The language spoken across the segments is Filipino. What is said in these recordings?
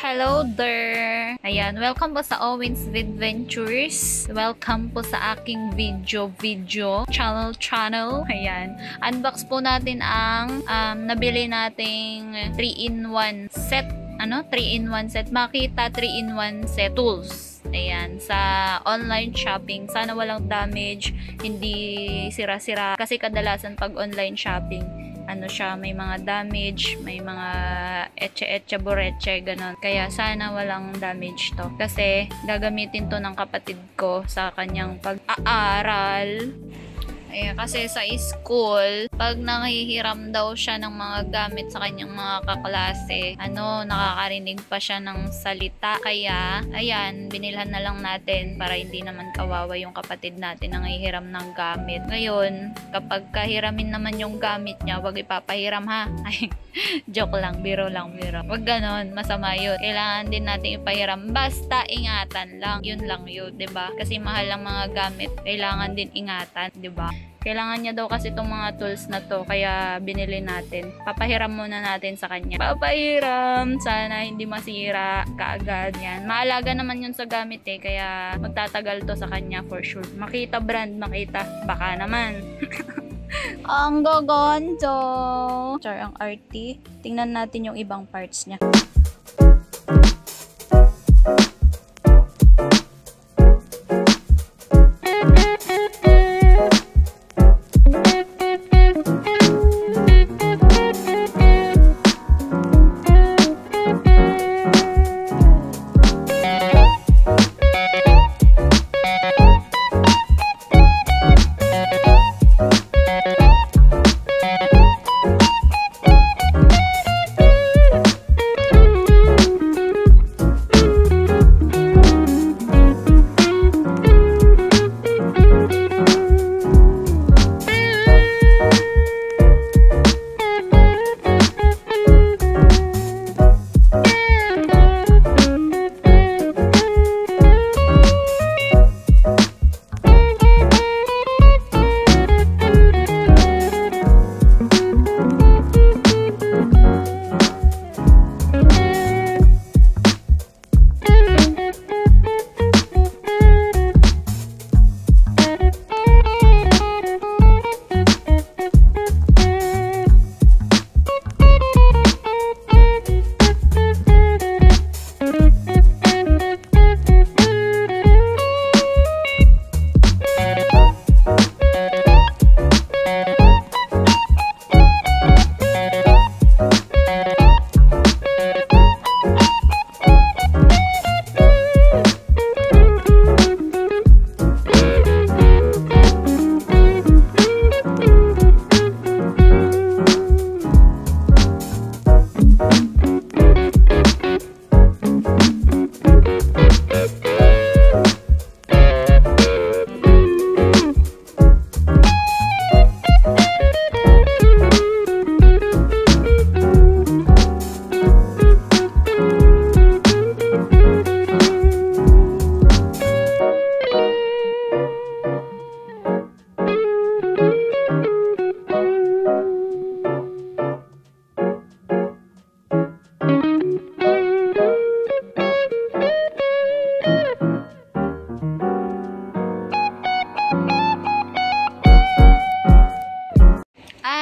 Hello there! Ayan, welcome po sa Owens Vidventures. Welcome po sa aking video channel. Ayan, unbox po natin ang nabili nating 3-in-1 set. 3-in-1 set. Makita 3-in-1 set tools. Ayan, sa online shopping. Sana walang damage, hindi sira-sira. Kasi kadalasan pag online shopping, may mga damage, may mga etche boreche, ganon. Kaya sana walang damage to. Kasi gagamitin to ng kapatid ko sa kanyang pag-aaral. Ayan, kasi sa school, pag nangihiram daw siya ng mga gamit sa kanyang mga kaklase, nakakarinig pa siya ng salita. Kaya, ayan, binilhan na lang natin para hindi naman kawawa yung kapatid natin na nangihiram ng gamit. Ngayon, kapag kahiramin naman yung gamit niya, wag ipapahiram ha. Ay, joke lang, biro lang. Wag ganon, masama yun. Kailangan din natin ipahiram. Basta ingatan lang. Yun lang yun, 'di ba? Kasi mahal ang mga gamit. Kailangan din ingatan, 'di ba? Kailangan niya daw kasi itong mga tools na to, kaya binili natin. Papahiram muna natin sa kanya. Papahiram! Sana hindi masira kaagad yan. Maalaga naman yun sa gamit kaya magtatagal to sa kanya for sure. Makita brand, baka naman. Ang gaganto! Char, ang arty. Tingnan natin yung ibang parts niya.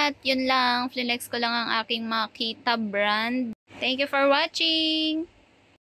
At yun lang, flinex ko lang ang aking Makita brand. Thank you for watching!